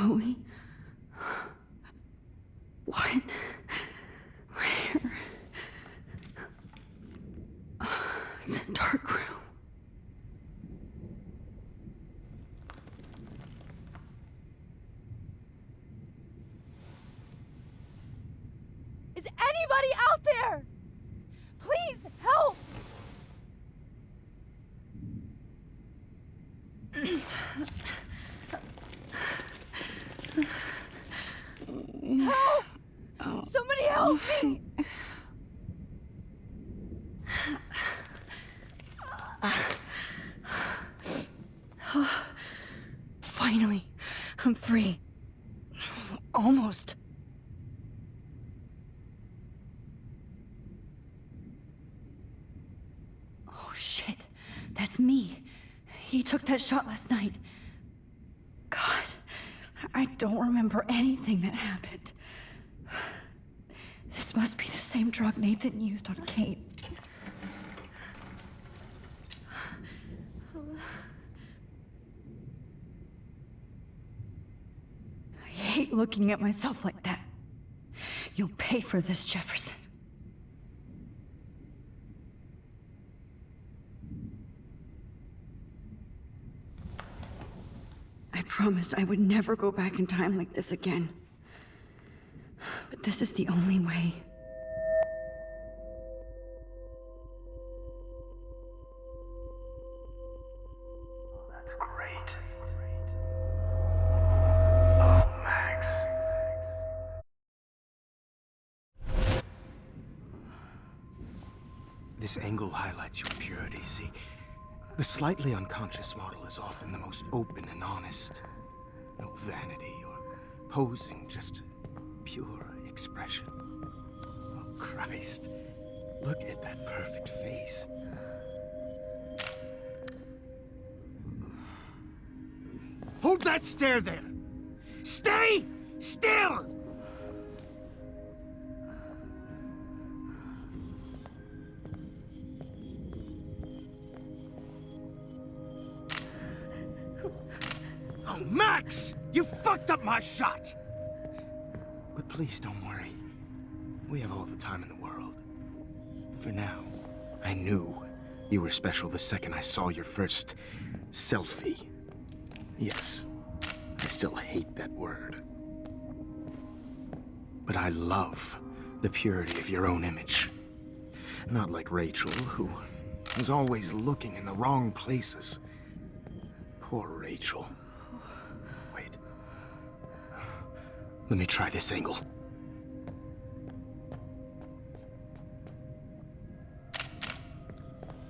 Chloe? What? Where? It's a dark room. Is anybody out there? Please help! Help! Somebody help me! Finally, I'm free. Almost. Oh shit, that's me. He took that shot last night. God, I don't remember anything that happened. This must be the same drug Nathan used on Kate. I hate looking at myself like that. You'll pay for this, Jefferson. I promised I would never go back in time like this again. But this is the only way. That's great. Oh, Max. This angle highlights your purity, see? The slightly unconscious model is often the most open and honest. No vanity or posing, just pure expression. Oh, Christ. Look at that perfect face. Hold that stare there! Stay still! Oh, Max! You fucked up my shot! But please don't worry. We have all the time in the world. For now, I knew you were special the second I saw your first selfie. Yes, I still hate that word. But I love the purity of your own image. Not like Rachel, who was always looking in the wrong places. Poor Rachel. Wait. Let me try this angle.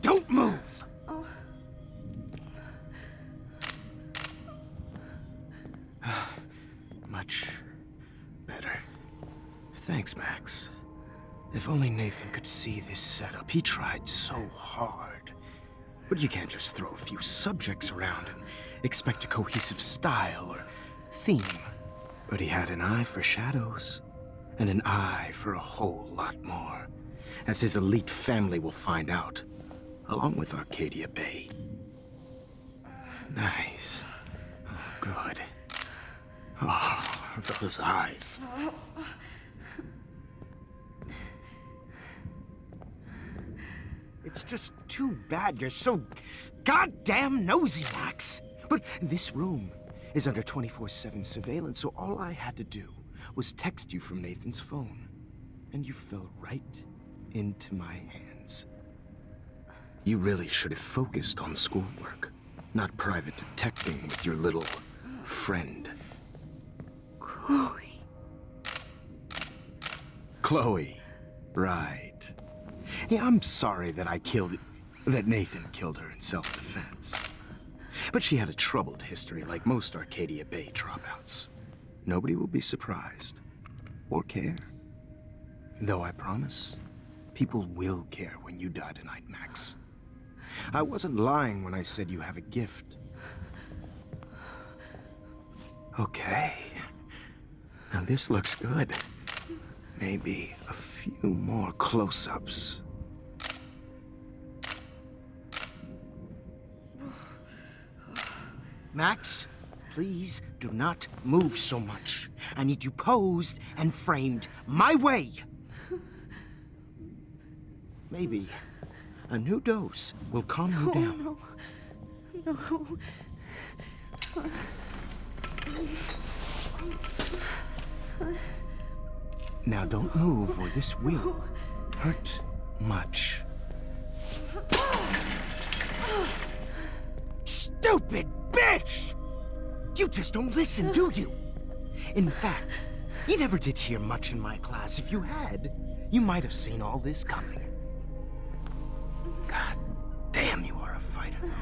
Don't move! Much better. Thanks, Max. If only Nathan could see this setup. He tried so hard. But you can't just throw a few subjects around and expect a cohesive style or theme. But he had an eye for shadows, and an eye for a whole lot more, as his elite family will find out, along with Arcadia Bay. Nice. Oh, good. Oh, those eyes. It's just too bad you're so goddamn nosy, Max. But this room is under 24/7 surveillance, so all I had to do was text you from Nathan's phone. And you fell right into my hands. You really should have focused on schoolwork, not private detecting with your little friend. Chloe. Chloe, right. Yeah, I'm sorry that that Nathan killed her in self-defense. But she had a troubled history like most Arcadia Bay dropouts. Nobody will be surprised, or care. Though I promise, people will care when you die tonight, Max. I wasn't lying when I said you have a gift. Okay. Now this looks good. Maybe a few more close-ups. Max, Please do not move so much. I need you posed and framed my way. Maybe a new dose will calm you down. No. Now don't move or this will hurt much. Stupid bitch! You just don't listen, do you? In fact, you never did hear much in my class. If you had, you might have seen all this coming. God damn, you are a fighter, though.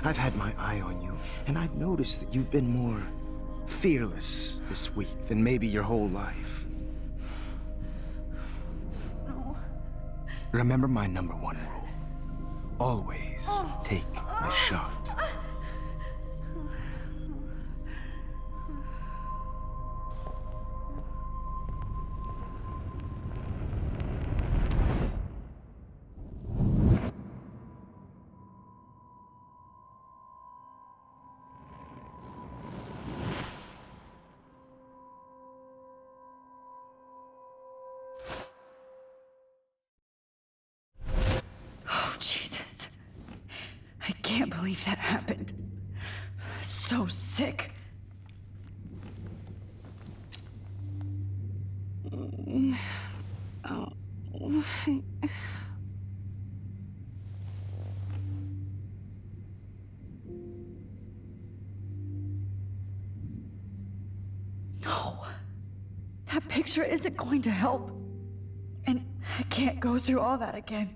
I've had my eye on you, and I've noticed that you've been more fearless this week than maybe your whole life. No. Remember my #1 rule. Always take the shot. Oh, Jesus. I can't believe that happened. So sick. No. That picture isn't going to help. And I can't go through all that again.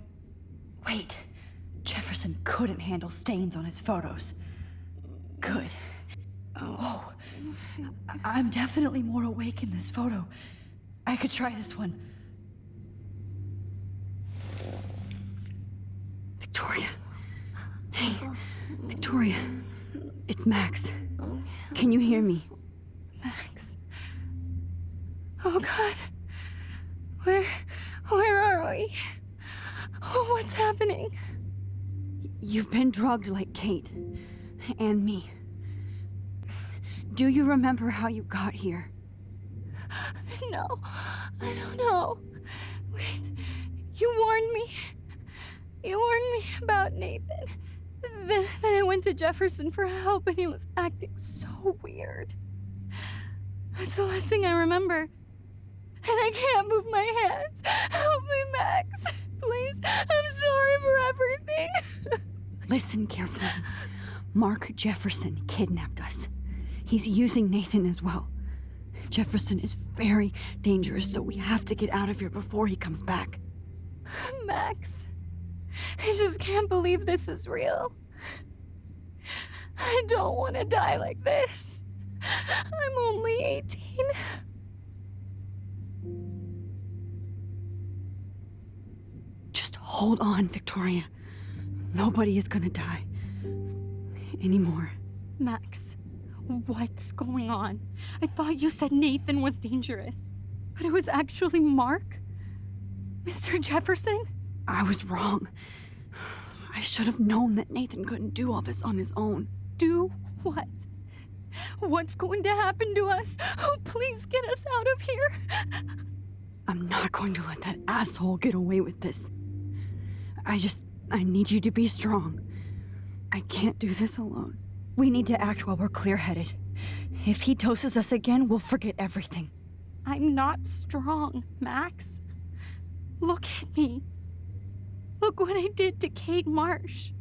Wait. Jefferson couldn't handle stains on his photos. Good. Oh. I'm definitely more awake in this photo. I could try this one. Victoria. Hey, Victoria. It's Max. Can you hear me? Max. Oh God. Where are we? Oh, what's happening? You've been drugged like Kate. And me. Do you remember how you got here? No, I don't know. Wait, you warned me. You warned me about Nathan. Then I went to Jefferson for help and he was acting so weird. That's the last thing I remember. And I can't move my hands. Help me, Max. Please, I'm sorry for everything. Listen carefully. Mark Jefferson kidnapped us. He's using Nathan as well. Jefferson is very dangerous, so we have to get out of here before he comes back. Max, I just can't believe this is real. I don't want to die like this. I'm only 18. Just hold on, Victoria. Nobody is gonna die. Anymore. Max, what's going on? I thought you said Nathan was dangerous, but it was actually Mark? Mr. Jefferson? I was wrong. I should have known that Nathan couldn't do all this on his own. Do what? What's going to happen to us? Oh, please get us out of here. I'm not going to let that asshole get away with this. I need you to be strong. I can't do this alone. We need to act while we're clear-headed. If he doses us again, we'll forget everything. I'm not strong, Max. Look at me. Look what I did to Kate Marsh.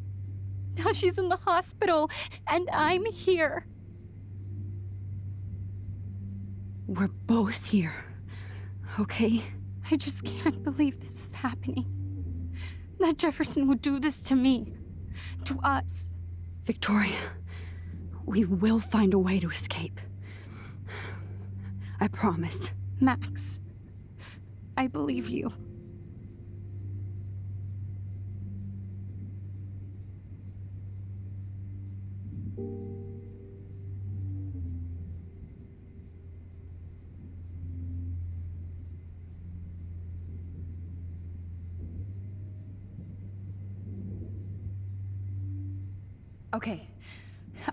Now she's in the hospital, and I'm here. We're both here, okay? I just can't believe this is happening. That Jefferson would do this to me. To us. Victoria, we will find a way to escape. I promise. Max, I believe you. Okay,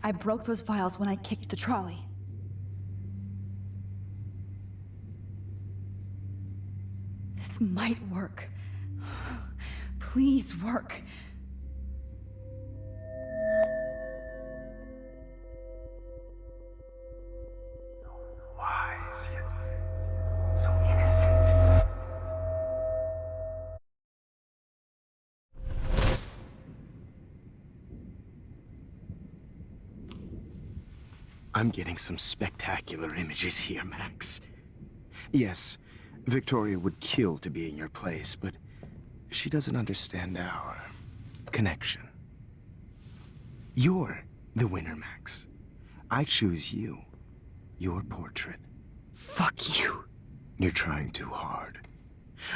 I broke those files when I kicked the trolley. This might work. Please work. Wise yet so innocent. I'm getting some spectacular images here, Max. Yes, Victoria would kill to be in your place, but she doesn't understand our connection. You're the winner, Max. I choose you. Your portrait. Fuck you. You're trying too hard.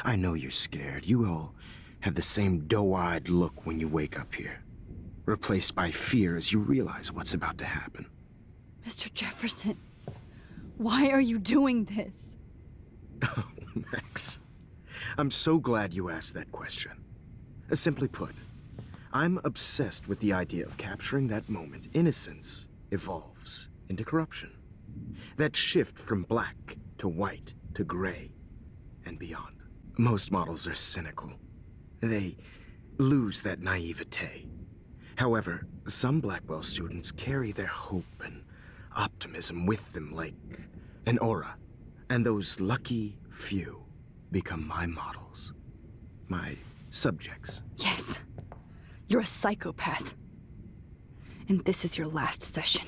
I know you're scared. You all have the same doe-eyed look when you wake up here, replaced by fear as you realize what's about to happen. Mr. Jefferson, why are you doing this? Oh, Max. I'm so glad you asked that question. Simply put, I'm obsessed with the idea of capturing that moment innocence evolves into corruption. That shift from black to white to gray and beyond. Most models are cynical. They lose that naivete. However, some Blackwell students carry their hope and optimism with them like an aura. And those lucky few become my models. My subjects. Yes. You're a psychopath. And this is your last session.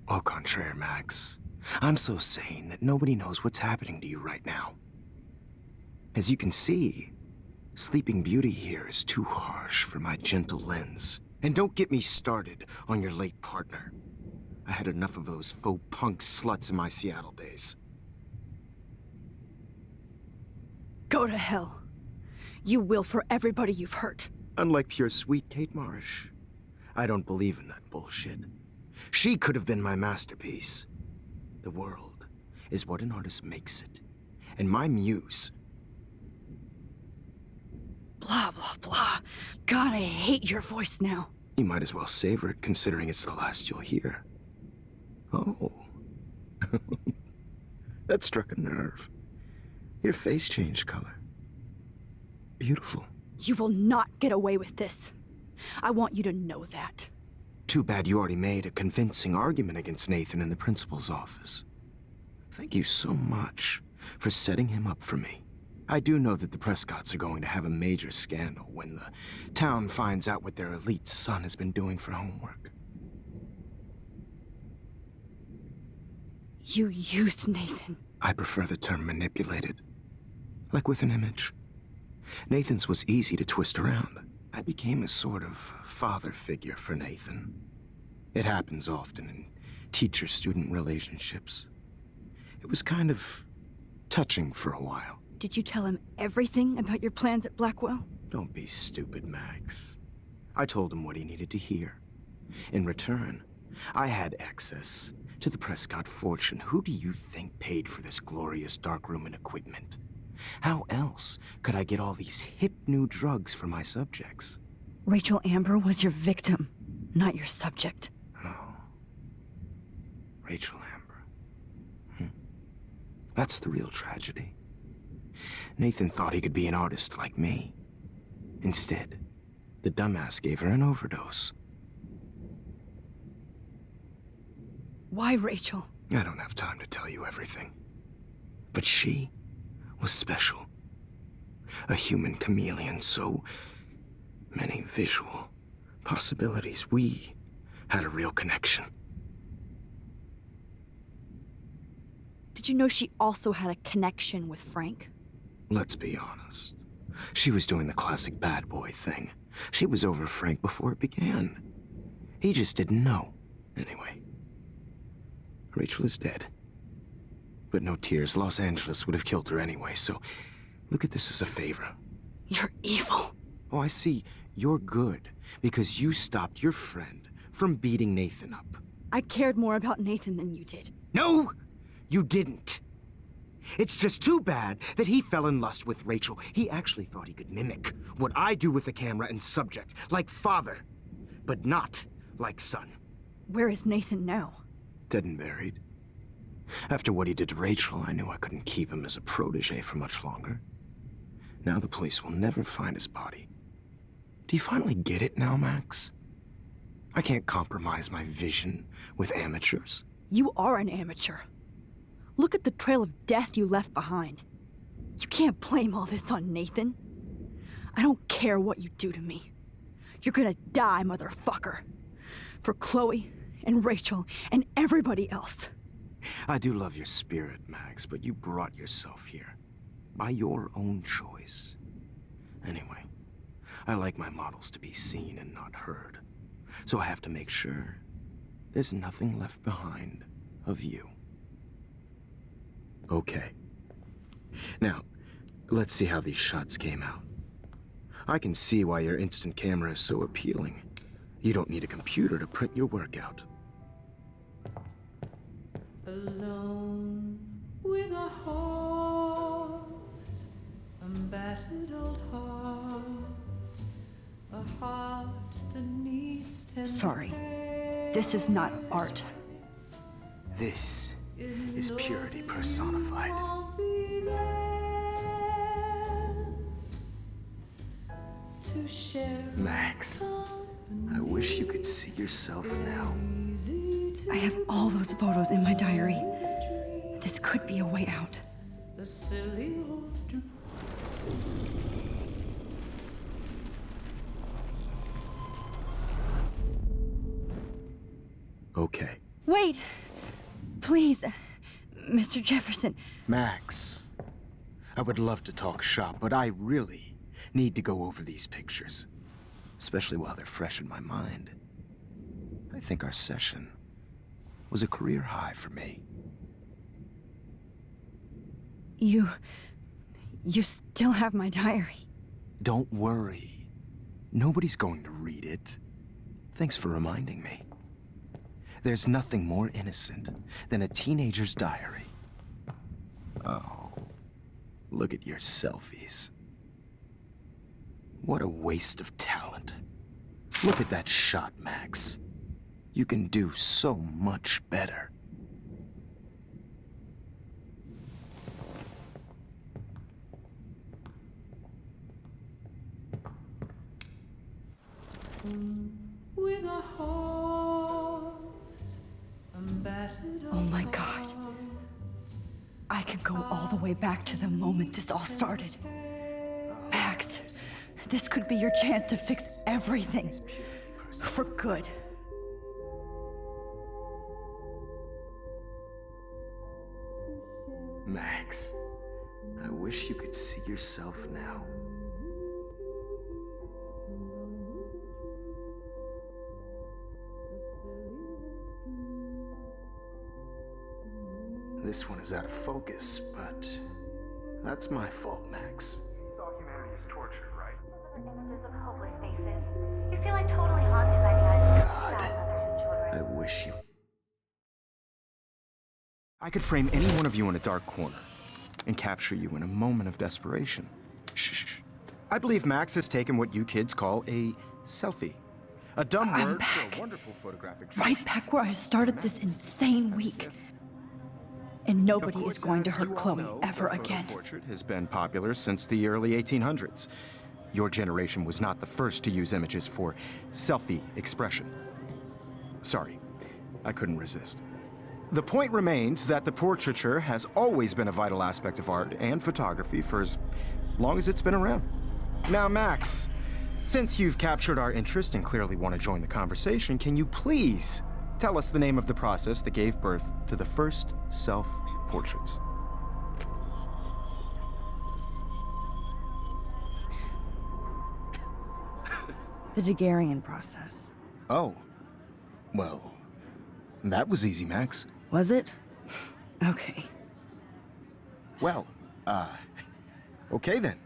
Au contraire, Max. I'm so sane that nobody knows what's happening to you right now. As you can see, Sleeping Beauty here is too harsh for my gentle lens. And don't get me started on your late partner. I had enough of those faux punk sluts in my Seattle days. Go to hell. You will for everybody you've hurt. Unlike pure sweet Kate Marsh, I don't believe in that bullshit. She could have been my masterpiece. The world is what an artist makes it. And my muse... Blah, blah, blah. God, I hate your voice now. You might as well savor it, considering it's the last you'll hear. Oh. That struck a nerve. Your face changed color. Beautiful. You will not get away with this. I want you to know that. Too bad you already made a convincing argument against Nathan in the principal's office. Thank you so much for setting him up for me. I do know that the Prescotts are going to have a major scandal when the town finds out what their elite son has been doing for homework. You used Nathan. I prefer the term manipulated. Like with an image. Nathan's was easy to twist around. I became a sort of father figure for Nathan. It happens often in teacher-student relationships. It was kind of touching for a while. Did you tell him everything about your plans at Blackwell? Don't be stupid, Max. I told him what he needed to hear. In return, I had access to the Prescott fortune. Who do you think paid for this glorious darkroom and equipment? How else could I get all these hip new drugs for my subjects? Rachel Amber was your victim, not your subject. Oh. Rachel Amber. That's the real tragedy. Nathan thought he could be an artist like me. Instead, the dumbass gave her an overdose. Why Rachel? I don't have time to tell you everything. But she was special. A human chameleon, so many visual possibilities. We had a real connection. Did you know she also had a connection with Frank? Let's be honest. She was doing the classic bad boy thing. She was over Frank before it began. He just didn't know. Anyway, Rachel is dead. But no tears. Los Angeles would have killed her anyway, so look at this as a favor. You're evil. Oh, I see. You're good because you stopped your friend from beating Nathan up. I cared more about Nathan than you did. No, you didn't. It's just too bad that he fell in lust with Rachel. He actually thought he could mimic what I do with the camera and subject, like father. but not like son. Where is Nathan now? Dead and buried. After what he did to Rachel, I knew I couldn't keep him as a protege for much longer. Now the police will never find his body. Do you finally get it now, Max? I can't compromise my vision with amateurs. You are an amateur. Look at the trail of death you left behind. You can't blame all this on Nathan. I don't care what you do to me. You're gonna die, motherfucker. For Chloe and Rachel and everybody else. I do love your spirit, Max, but you brought yourself here. By your own choice. Anyway, I like my models to be seen and not heard. So I have to make sure there's nothing left behind of you. Okay. Now, let's see how these shots came out. I can see why your instant camera is so appealing. You don't need a computer to print your work out. Alone with a heart, a battered old heart, a heart that needs tender Sorry. This is not art. This is purity personified. Won't be there to share Max, I wish you could see yourself now. I have all those photos in my diary. This could be a way out. the silly old dream. Okay. Wait! Please, Mr. Jefferson. Max, I would love to talk shop, but I really need to go over these pictures. Especially while they're fresh in my mind. I think our session was a career high for me. You still have my diary. Don't worry. Nobody's going to read it. Thanks for reminding me. There's nothing more innocent than a teenager's diary. Oh, look at your selfies. What a waste of talent. Look at that shot, Max. You can do so much better. With a heart, a battered Oh my God. I can go all the way back to the moment this all started. Max, this could be your chance to fix everything. For good. Max, I wish you could see yourself now. This one is out of focus, but that's my fault, Max. You saw humanity as tortured, right? Images of hopeless faces. You feel like totally haunted by the eyes of God, sad mothers and children. I wish you... I could frame any one of you in a dark corner and capture you in a moment of desperation. Shh. I believe Max has taken what you kids call a selfie. A dumb I'm word back. for a wonderful photographic Right gesture. back where I started this insane week. And Of nobody course, is going to as hurt you all Chloe know, ever the photo again. portrait has been popular since the early 1800s. Your generation was not the first to use images for selfie expression. Sorry, I couldn't resist. The point remains that the portraiture has always been a vital aspect of art and photography for as long as it's been around. Now, Max, since you've captured our interest and clearly want to join the conversation, can you please tell us the name of the process that gave birth to the first self-portraits? The Daguerrean process. Oh, well, that was easy, Max. Was it? Okay. Well, okay then.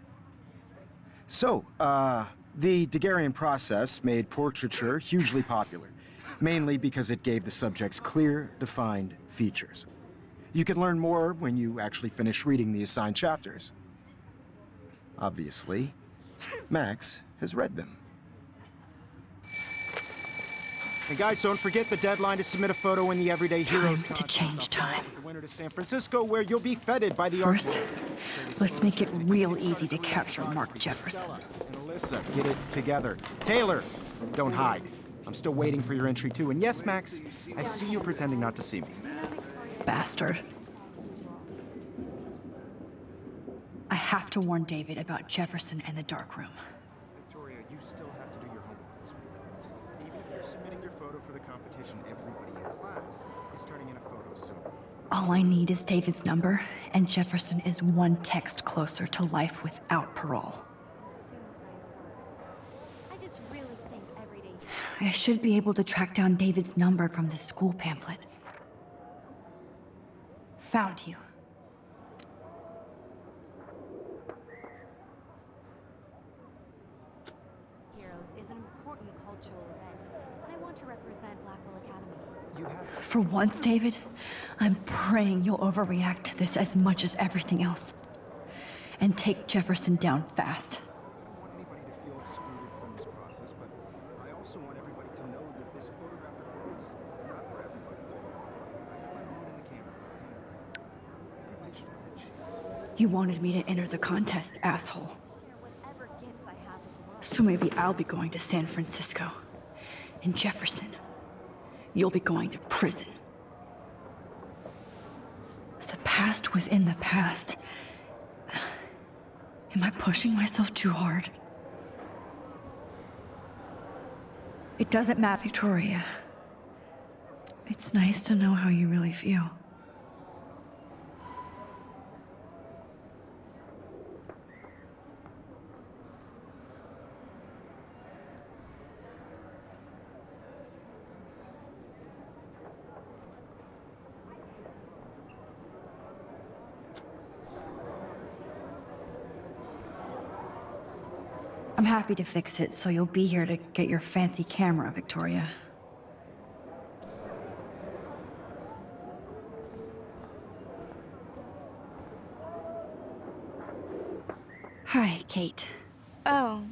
So, the Daguerrean process made portraiture hugely popular, mainly because it gave the subjects clear, defined features. You can learn more when you actually finish reading the assigned chapters. Obviously, Max has read them. And guys, don't forget the deadline to submit a photo in the Everyday Heroes Time to change time. The winner to San Francisco, where you'll be feted by the First, artist. let's make it real easy to capture Mark Jefferson. And Alyssa, get it together. Taylor, don't hide. I'm still waiting for your entry too. And yes, Max, I see you pretending not to see me. Bastard. I have to warn David about Jefferson and the dark room. Victoria, you still have to do your homework this week. Even if you're submitting your photo for the competition, everybody in class is turning in a photo, so... All I need is David's number, and Jefferson is one text closer to life without parole. I just really think everyday. I should be able to track down David's number from the school pamphlet. Found you. Heroes is an important cultural event, and I want to represent Blackwell Academy. You have... For once, David, I'm praying you'll overreact to this as much as everything else. And take Jefferson down fast. I don't want anybody to feel excluded from this process, but I also want everybody to know that this photographic world is not for everybody. I have my own in the camera. Everybody should have that chance. You wanted me to enter the contest, asshole. Share whatever gifts I have with the world. So maybe I'll be going to San Francisco. And Jefferson, you'll be going to prison. The past within the past. Am I pushing myself too hard? It doesn't matter, Victoria. It's nice to know how you really feel. I'm happy to fix it, so you'll be here to get your fancy camera, Victoria. Hi, Kate. Oh,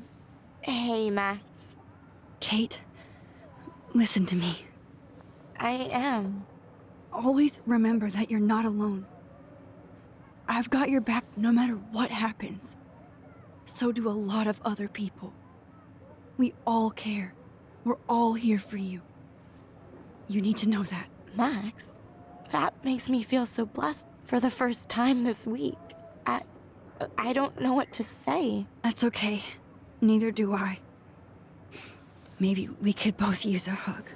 hey, Max. Kate, listen to me. I am. Always remember that you're not alone. I've got your back no matter what happens. So do a lot of other people. We all care. We're all here for you. You need to know that. Max, that makes me feel so blessed for the first time this week. I don't know what to say. That's okay. Neither do I. Maybe we could both use a hug.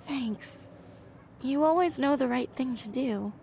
Thanks. You always know the right thing to do.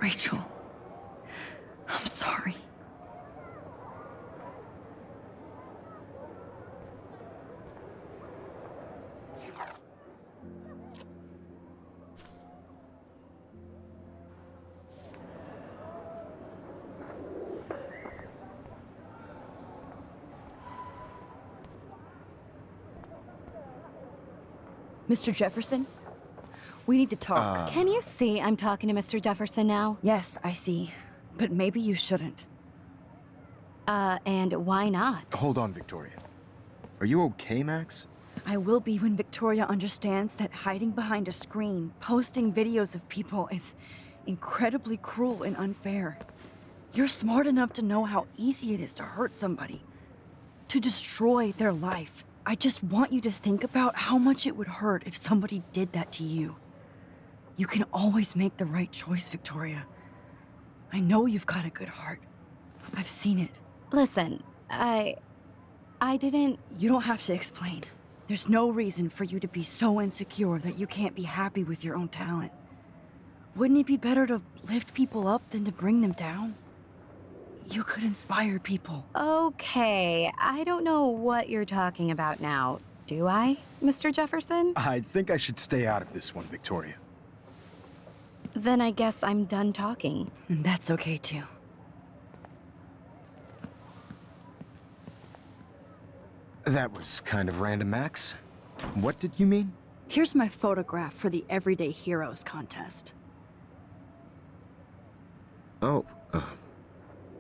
Rachel, I'm sorry. Mr. Jefferson? We need to talk. Can you see I'm talking to Mr. Jefferson now? Yes, I see. But maybe you shouldn't. And why not? Hold on, Victoria. Are you okay, Max? I will be when Victoria understands that hiding behind a screen, posting videos of people is incredibly cruel and unfair. You're smart enough to know how easy it is to hurt somebody, to destroy their life. I just want you to think about how much it would hurt if somebody did that to you. You can always make the right choice, Victoria. I know you've got a good heart. I've seen it. Listen, I didn't... You don't have to explain. There's no reason for you to be so insecure that you can't be happy with your own talent. Wouldn't it be better to lift people up than to bring them down? You could inspire people. Okay, I don't know what you're talking about now, do I, Mr. Jefferson? I think I should stay out of this one, Victoria. Then I guess I'm done talking. And that's okay too. That was kind of random, Max. What did you mean? Here's my photograph for the Everyday Heroes contest. Oh,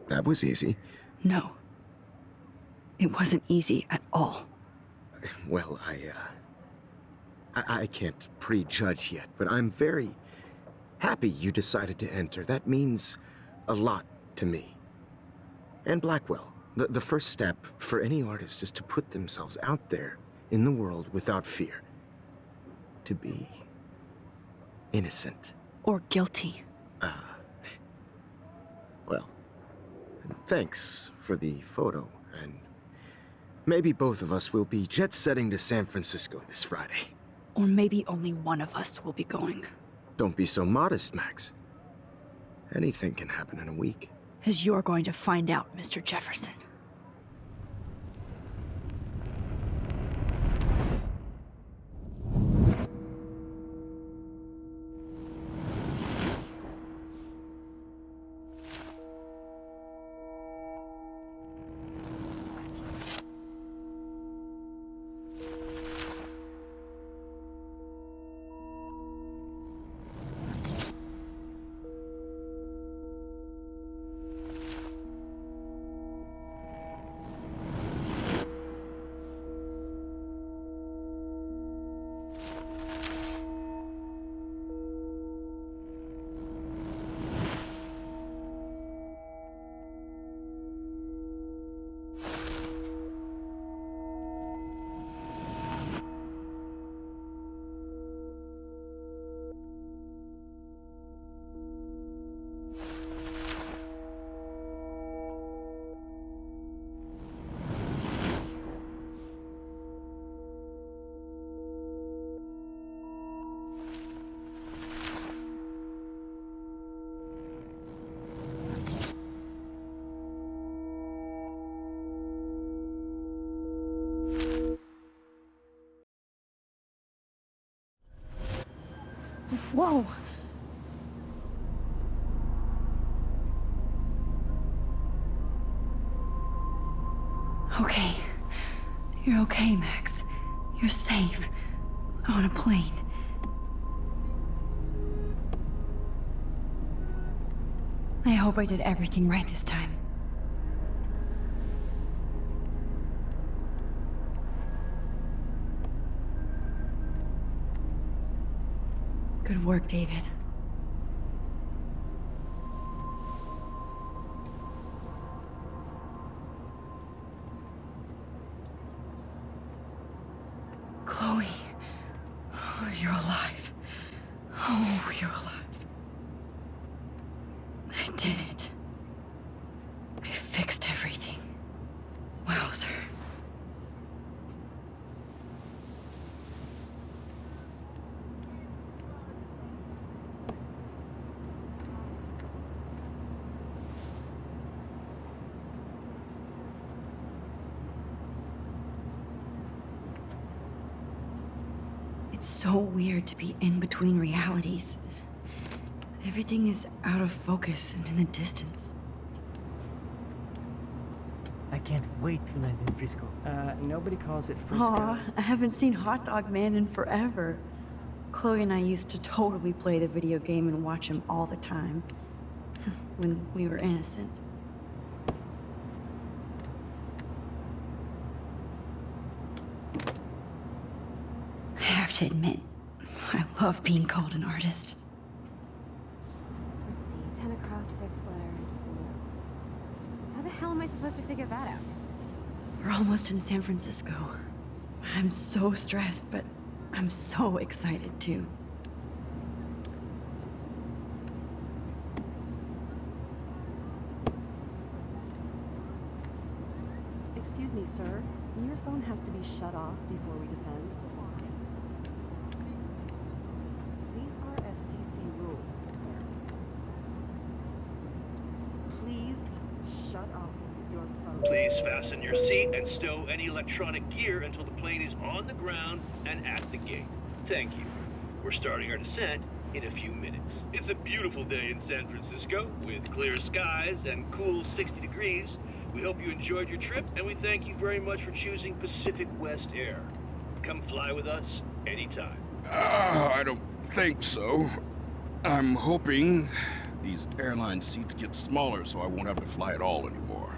that was easy. No. It wasn't easy at all. Well, I can't prejudge yet, but I'm very happy you decided to enter. That means a lot to me. And Blackwell. The first step for any artist is to put themselves out there in the world without fear. To be innocent. Or guilty. Well, thanks for the photo, and maybe both of us will be jet-setting to San Francisco this Friday. Or maybe only one of us will be going. Don't be so modest, Max. Anything can happen in a week. As you're going to find out, Mr. Jefferson. Whoa! Okay. You're okay, Max. You're safe. On a plane. I hope I did everything right this time. Good work, David. Chloe. Oh, you're alive. Oh, you're alive. I did it. I fixed everything. Wowzer. It's so weird to be in between realities. Everything is out of focus and in the distance. I can't wait to land in Frisco. Nobody calls it Frisco. Aw, I haven't seen Hot Dog Man in forever. Chloe and I used to totally play the video game and watch him all the time. When we were innocent. I have to admit, I love being called an artist. Let's see, 10 across 6 letters, blue. How the hell am I supposed to figure that out? We're almost in San Francisco. I'm so stressed, but I'm so excited too. Excuse me, sir. Your phone has to be shut off before we descend. These are FCC rules, sir. Please shut off your phone. Please fasten your seat and stow any electronic gear until the plane is on the ground and at the gate. Thank you. We're starting our descent in a few minutes. It's a beautiful day in San Francisco with clear skies and cool 60 degrees. We hope you enjoyed your trip, and we thank you very much for choosing Pacific West Air. Come fly with us anytime. I don't think so. I'm hoping these airline seats get smaller so I won't have to fly at all anymore.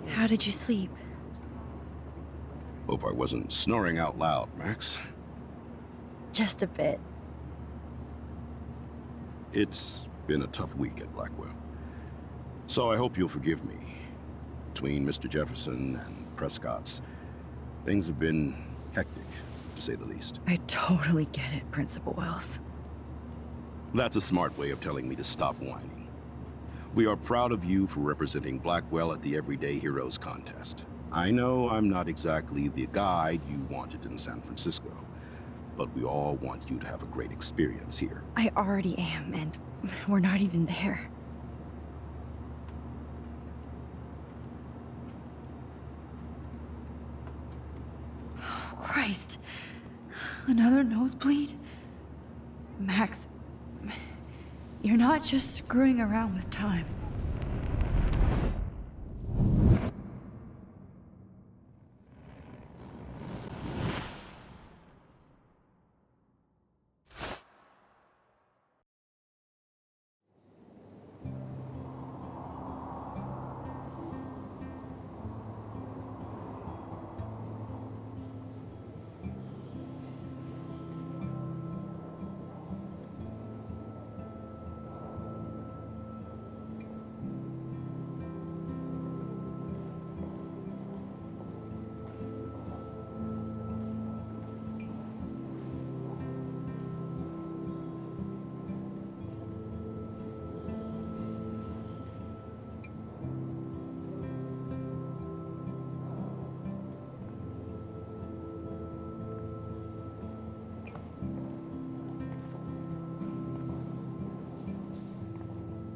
How did you sleep? Hope I wasn't snoring out loud, Max. Just a bit. It's been a tough week at Blackwell. So I hope you'll forgive me. Between Mr. Jefferson and Prescott's, things have been hectic, to say the least. I totally get it, Principal Wells. That's a smart way of telling me to stop whining. We are proud of you for representing Blackwell at the Everyday Heroes contest. I know I'm not exactly the guide you wanted in San Francisco, but we all want you to have a great experience here. I already am, and we're not even there. Oh, Christ. Another nosebleed? Max, you're not just screwing around with time.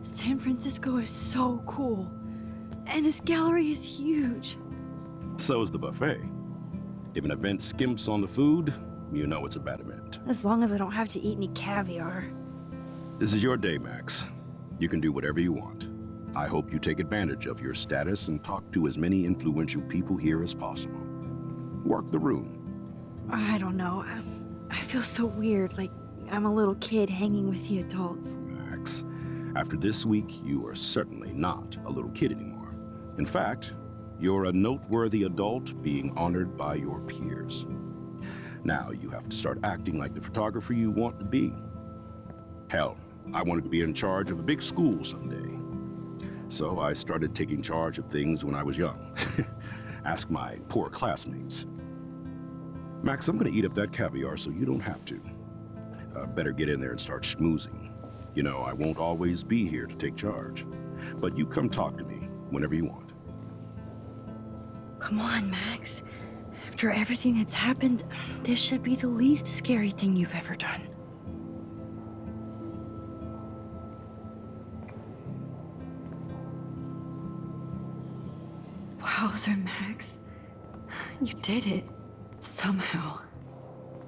San Francisco is so cool. And this gallery is huge. So is the buffet. If an event skimps on the food, you know it's a bad event. As long as I don't have to eat any caviar. This is your day, Max. You can do whatever you want. I hope you take advantage of your status and talk to as many influential people here as possible. Work the room. I don't know. I feel so weird, like I'm a little kid hanging with the adults. Max, after this week, you are certainly not a little kid anymore. In fact, you're a noteworthy adult being honored by your peers. Now you have to start acting like the photographer you want to be. Hell, I wanted to be in charge of a big school someday. So I started taking charge of things when I was young. Ask my poor classmates. Max, I'm gonna eat up that caviar so you don't have to. Better get in there and start schmoozing. You know, I won't always be here to take charge. But you come talk to me whenever you want. Come on, Max. After everything that's happened, this should be the least scary thing you've ever done. Wowzer, Max. You did it. Somehow.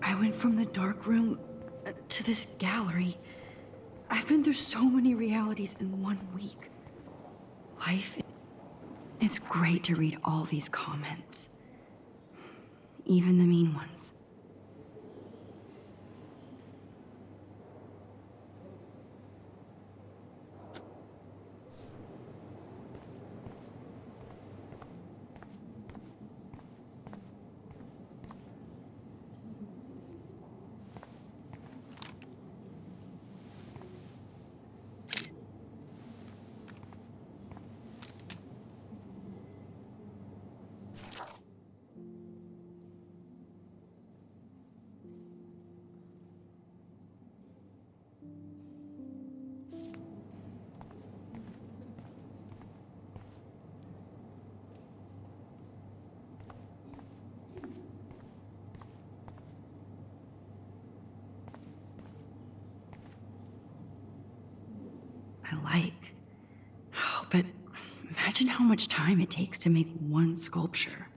I went from the dark room to this gallery. I've been through so many realities in 1 week. Life is great to read all these comments. Even the mean ones. I like. Oh, but imagine how much time it takes to make one sculpture.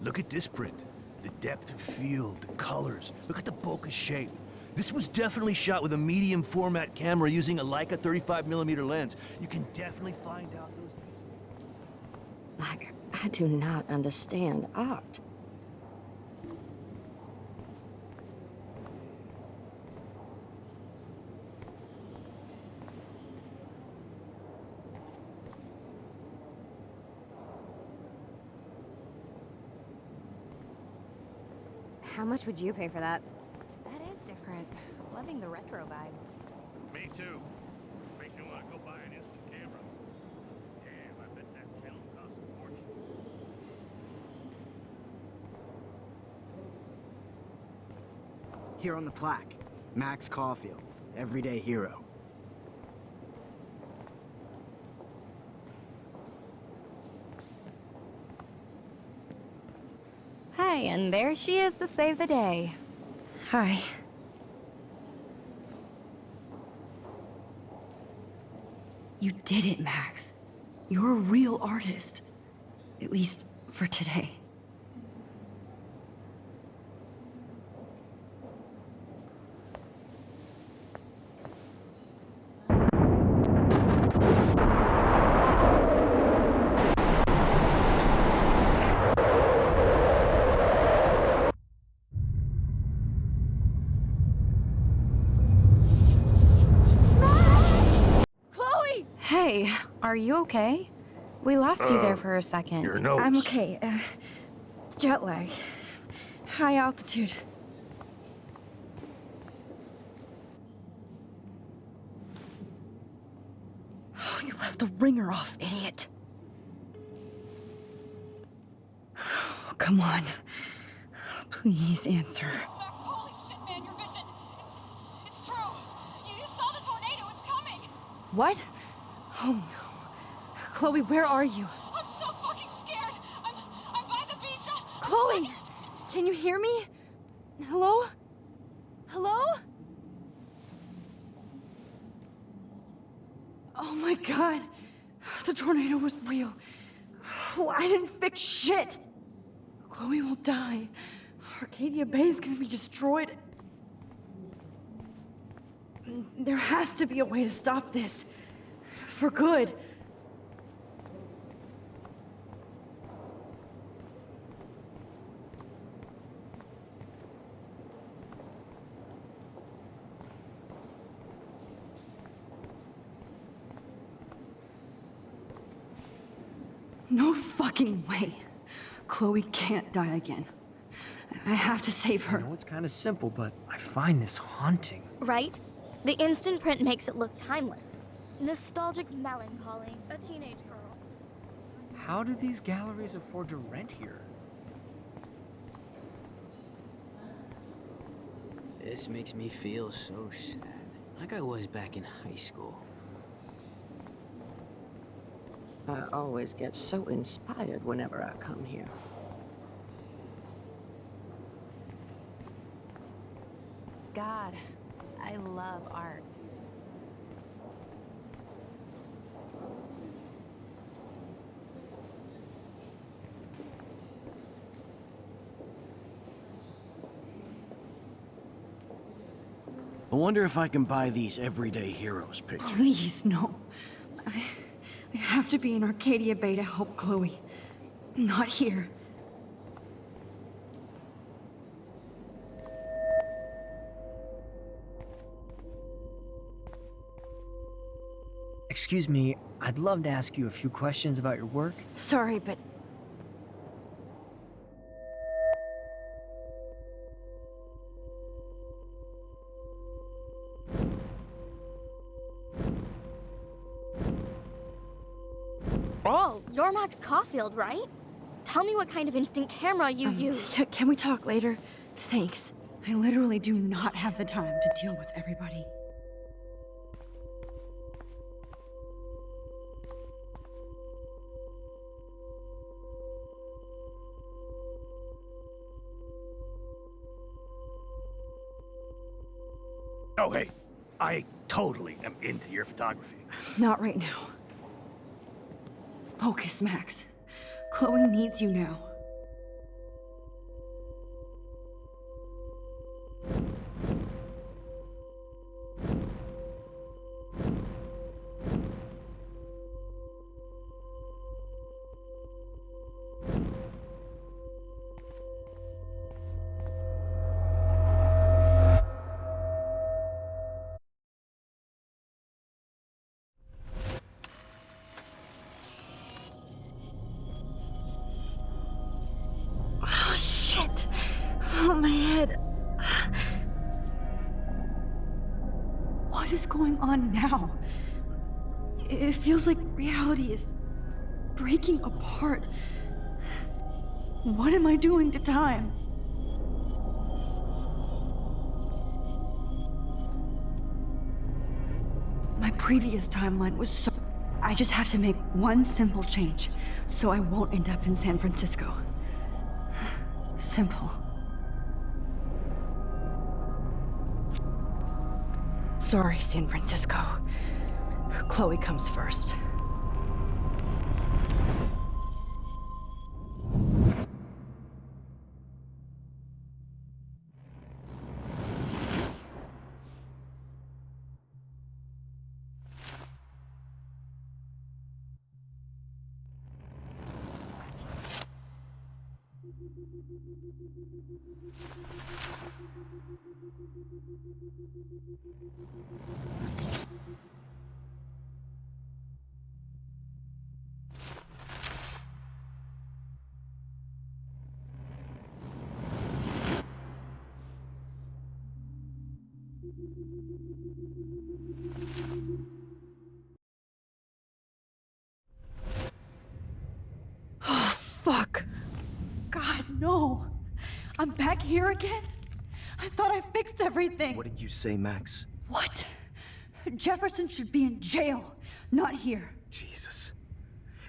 Look at this print. The depth of field, the colors. Look at the bokeh shape. This was definitely shot with a medium format camera using a Leica 35mm lens. You can definitely find out those... Like, I do not understand art. How much would you pay for that? That is different. Loving the retro vibe. Me too. Makes me want to go buy an instant camera. Damn, I bet that film cost a fortune. Here on the plaque, Max Caulfield, everyday hero. Hi, and there she is to save the day. Hi. You did it, Max. You're a real artist. At least for today. Hey, are you okay? We lost you there for a second. Your nose. I'm okay. Jet lag. High altitude. Oh, you left the ringer off, idiot. Oh, come on. Please answer. Max, holy shit, man, your vision. It's true. You saw the tornado. It's coming. What? Oh no. Chloe, where are you? I'm so fucking scared. I'm by the beach. I'm Chloe! stuck. Can you hear me? Hello? Hello? Oh my god. The tornado was real. Oh, I didn't fix shit. Chloe will die. Arcadia Bay is gonna be destroyed. There has to be a way to stop this. For good. No fucking way. Chloe can't die again. I have to save her. I know it's kind of simple, but I find this haunting. Right? The instant print makes it look timeless. Nostalgic melancholy, a teenage girl. How do these galleries afford to rent here? This makes me feel so sad, like I was back in high school. I always get so inspired whenever I come here. God, I love art. I wonder if I can buy these everyday heroes pictures. Please, no. I have to be in Arcadia Bay to help Chloe. Not here. Excuse me, I'd love to ask you a few questions about your work. Sorry, but... Oh, you're Max Caulfield, right? Tell me what kind of instant camera you use. Yeah, can we talk later? Thanks. I literally do not have the time to deal with everybody. Oh, hey, I totally am into your photography. Not right now. Focus, Max. Chloe needs you now. Oh, my head. What is going on now? It feels like reality is breaking apart. What am I doing to time? My previous timeline was so... I just have to make one simple change, so I won't end up in San Francisco. Simple. Sorry, San Francisco. Chloe comes first. Oh, fuck. God, no. I'm back here again? I thought I fixed everything. What did you say, Max? What? Jefferson should be in jail, not here. Jesus.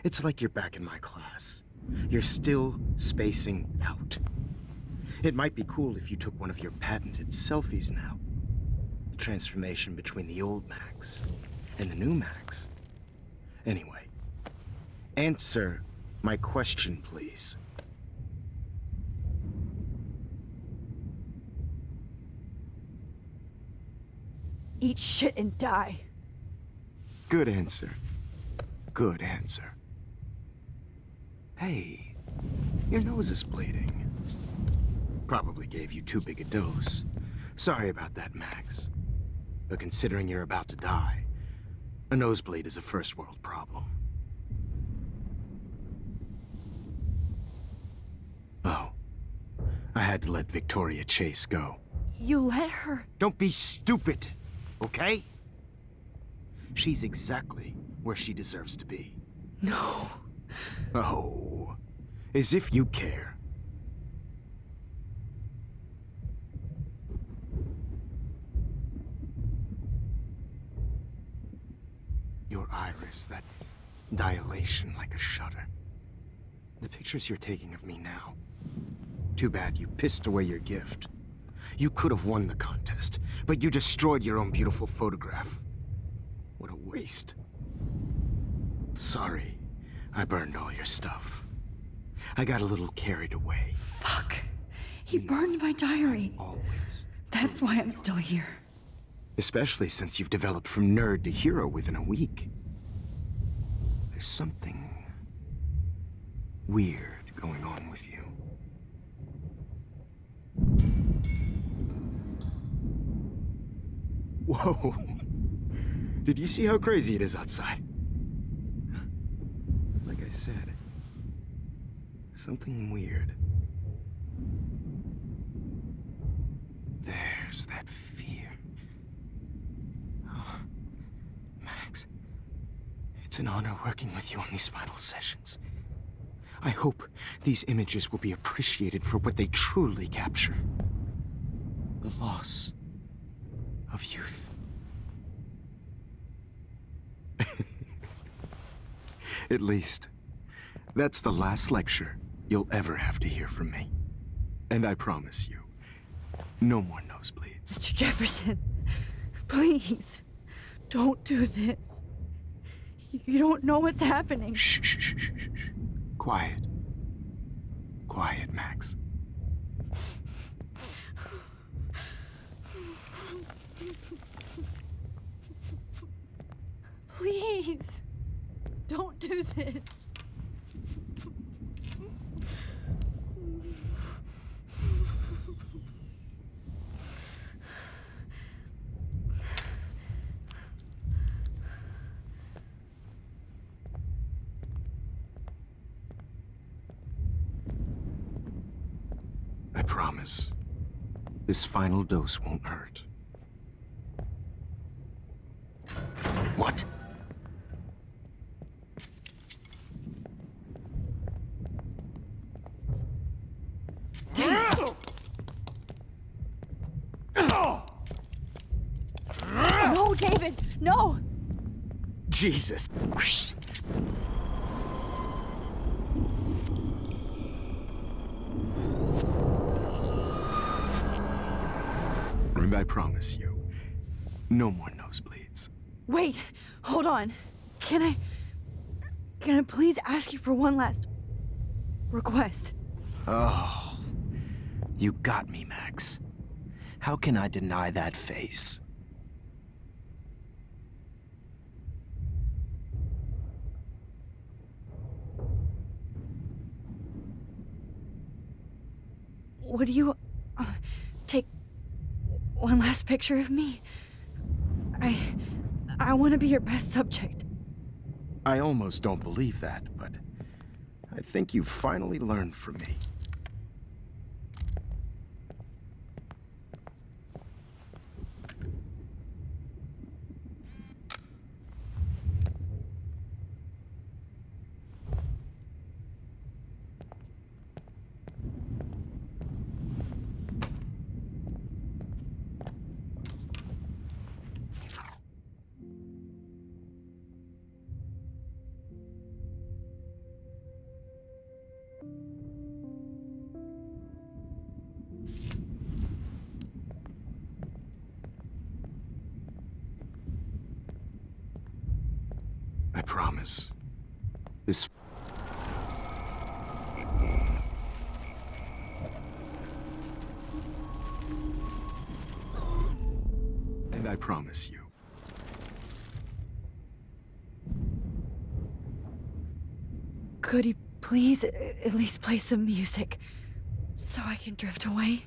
It's like you're back in my class. You're still spacing out. It might be cool if you took one of your patented selfies now. The transformation between the old Max and the new Max. Anyway, answer my question, please. Eat shit and die. Good answer. Good answer. Hey, your nose is bleeding. Probably gave you too big a dose. Sorry about that, Max. But considering you're about to die, a nosebleed is a first world problem. Oh, I had to let Victoria Chase go. You let her? Don't be stupid, okay? She's exactly where she deserves to be. No. Oh, as if you care. Your iris, that dilation like a shutter. The pictures you're taking of me now. Too bad you pissed away your gift. You could have won the contest, but you destroyed your own beautiful photograph. What a waste. Sorry, I burned all your stuff. I got a little carried away. Fuck. He burned my diary. Always. That's why I'm still here. Especially since you've developed from nerd to hero within a week. There's something weird going on with you. Whoa. Did you see how crazy it is outside? Like I said, something weird. There's that fear. Oh, Max, it's an honor working with you on these final sessions. I hope these images will be appreciated for what they truly capture. The loss of youth. At least, that's the last lecture you'll ever have to hear from me. And I promise you, no more nosebleeds. Mr. Jefferson, Please, don't do this. You don't know what's happening. Shh, shh, shh, shh, shh, shh. Quiet. Quiet, Max. Please, don't do this. I promise. This final dose won't hurt. What? No, David, no! Jesus. And I promise you, no more nosebleeds. Wait, hold on. Can I please ask you for one last request? Oh, you got me, Max. How can I deny that face? Would you take one last picture of me? I want to be your best subject. I almost don't believe that, but I think you've finally learned from me. I promise. This... And I promise you. Could you please at least play some music so I can drift away?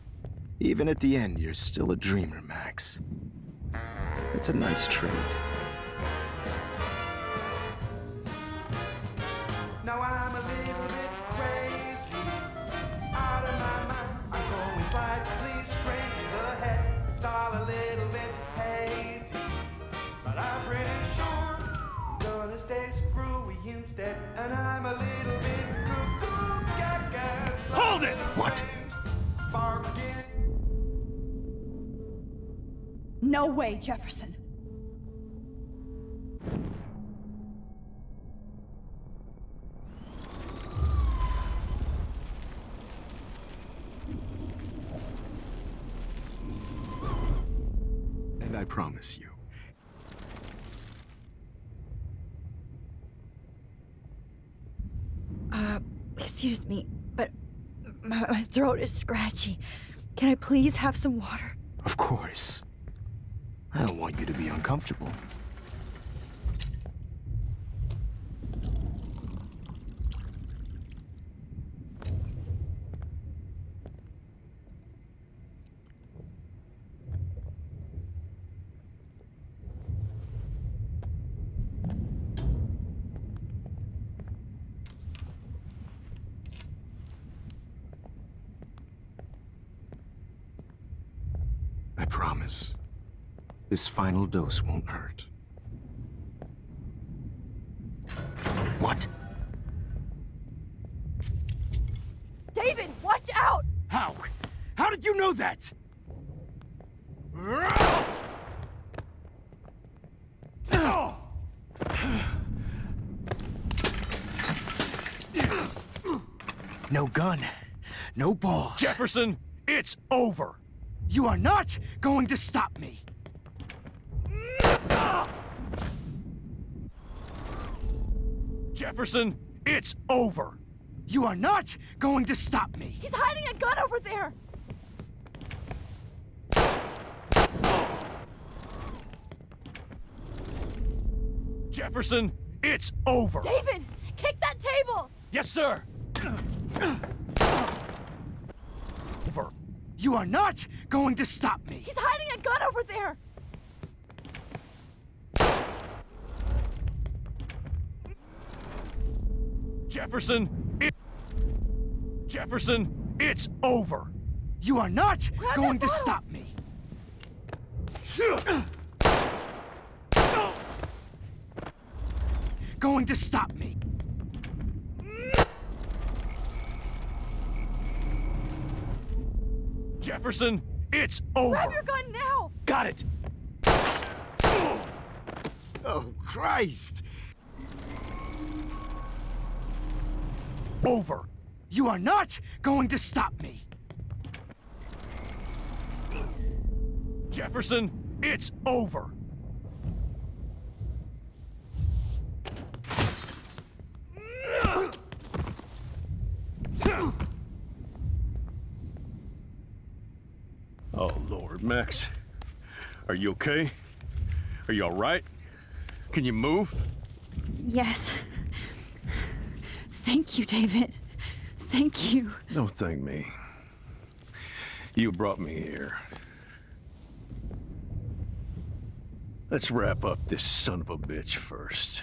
Even at the end, you're still a dreamer, Max. It's a nice trait. Now I'm a little bit crazy, out of my mind. I'm going slightly straight to the head. It's all a little bit hazy, but I'm pretty sure I'm gonna stay screwy instead. And I'm a little bit cuckoo, gaga. Hold it! What? Barking. No way, Jefferson. And I promise you. Excuse me, but my throat is scratchy. Can I please have some water? Of course. I don't want you to be uncomfortable. I promise. This final dose won't hurt. What? David, watch out! How? How did you know that? No gun. No balls. Jefferson, it's over. You are not going to stop me. Jefferson, it's over. You are not going to stop me. He's hiding a gun over there! Jefferson, it's over. David, kick that table! Yes, sir. Over. You are not going to stop me. He's hiding a gun over there! Jefferson, it's over. You are not Grab going that to bottle. stop me. Going to stop me. Jefferson, it's over. Grab your gun now! Got it. Oh, Christ. Over. You are not going to stop me. Jefferson, it's over. Oh, Lord, Max. Are you okay? Are you all right? Can you move? Yes. Thank you, David. Thank you. Don't thank me. You brought me here. Let's wrap up this son of a bitch first.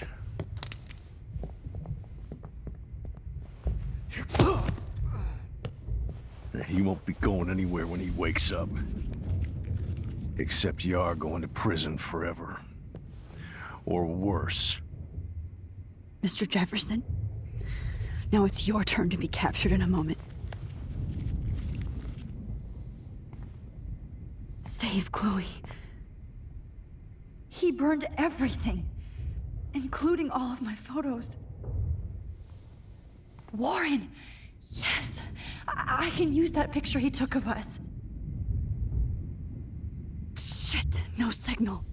He won't be going anywhere when he wakes up. Except you are going to prison forever. Or worse. Mr. Jefferson, now it's your turn to be captured in a moment. Save Chloe. He burned everything, including all of my photos. Warren! Yes! I can use that picture he took of us. Shit! No signal.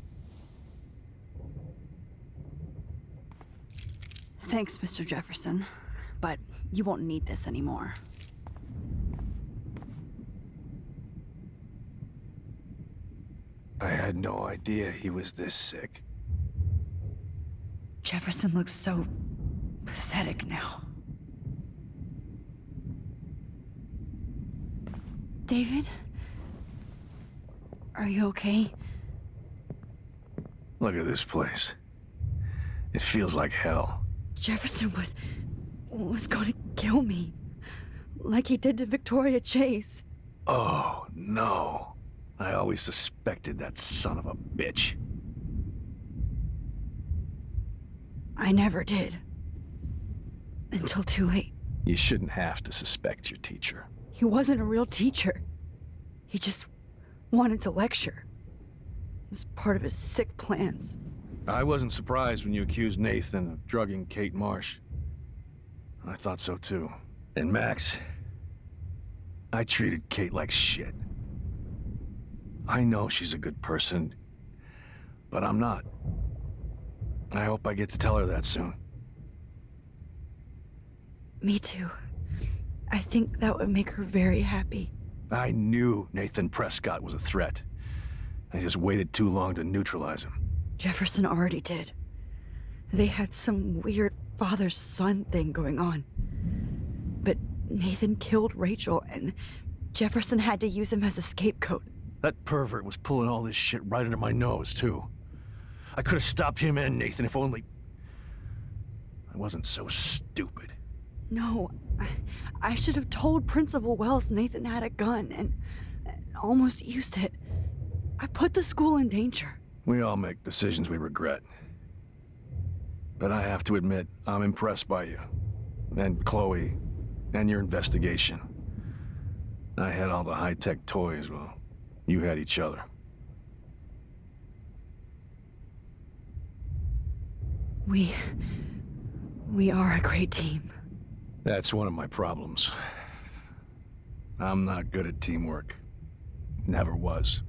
Thanks, Mr. Jefferson, but you won't need this anymore. I had no idea he was this sick. Jefferson looks so pathetic now. David? Are you okay? Look at this place. It feels like hell. Jefferson was going to kill me. Like he did to Victoria Chase. Oh, no. I always suspected that son of a bitch. I never did. Until too late. You shouldn't have to suspect your teacher. He wasn't a real teacher. He just wanted to lecture. It was part of his sick plans. I wasn't surprised when you accused Nathan of drugging Kate Marsh. I thought so too. And Max, I treated Kate like shit. I know she's a good person, but I'm not. I hope I get to tell her that soon. Me too. I think that would make her very happy. I knew Nathan Prescott was a threat. I just waited too long to neutralize him. Jefferson already did. They had some weird father-son thing going on. But Nathan killed Rachel, and Jefferson had to use him as a scapegoat. That pervert was pulling all this shit right under my nose, too. I could have stopped him and Nathan if only... I wasn't so stupid. No, I should have told Principal Wells Nathan had a gun and almost used it. I put the school in danger. We all make decisions we regret. But I have to admit, I'm impressed by you. And Chloe. And your investigation. I had all the high-tech toys, well, you had each other. We are a great team. That's one of my problems. I'm not good at teamwork. Never was.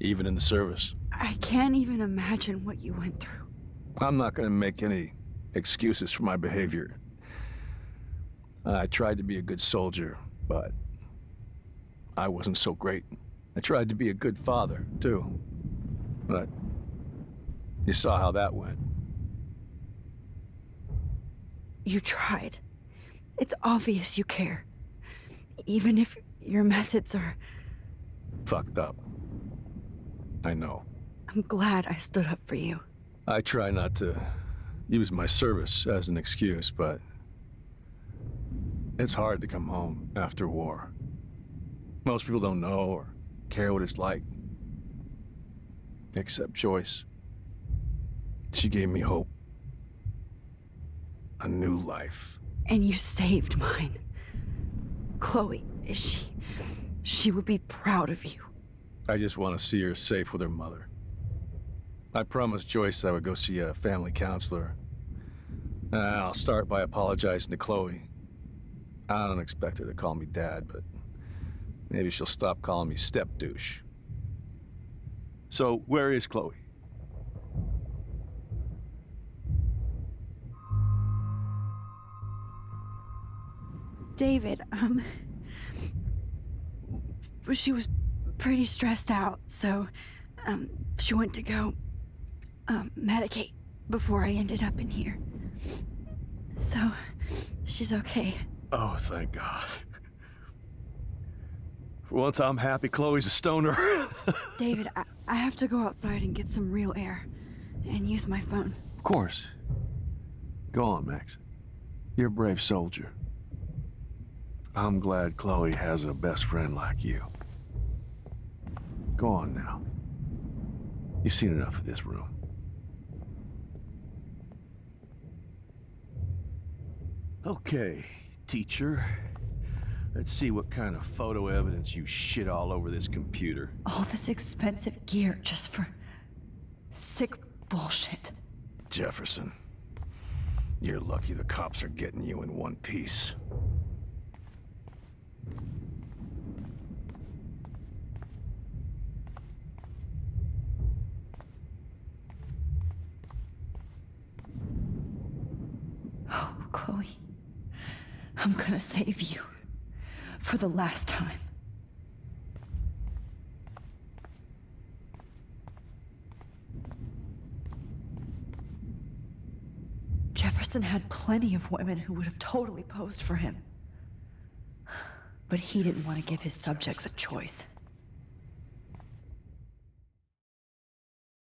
Even in the service. I can't even imagine what you went through. I'm not gonna make any excuses for my behavior. I tried to be a good soldier, but I wasn't so great. I tried to be a good father, too. But you saw how that went. You tried. It's obvious you care. Even if your methods are... Fucked up. I know. I'm glad I stood up for you. I try not to use my service as an excuse, but it's hard to come home after war. Most people don't know or care what it's like. Except Joyce. She gave me hope. A new life. And you saved mine. Chloe, she would be proud of you. I just want to see her safe with her mother. I promised Joyce I would go see a family counselor. I'll start by apologizing to Chloe. I don't expect her to call me Dad, but maybe she'll stop calling me step-douche. So, where is Chloe? David, she was pretty stressed out, so, she went to go, medicate before I ended up in here. So, she's okay. Oh, thank God. For once, I'm happy Chloe's a stoner. David, I have to go outside and get some real air and use my phone. Of course. Go on, Max. You're a brave soldier. I'm glad Chloe has a best friend like you. Go on now. You've seen enough of this room. Okay, teacher. Let's see what kind of photo evidence you shit all over this computer. All this expensive gear just for sick bullshit. Jefferson, you're lucky the cops are getting you in one piece. Oh, Chloe. I'm gonna save you. For the last time. Jefferson had plenty of women who would have totally posed for him. But he didn't want to give his subjects a choice.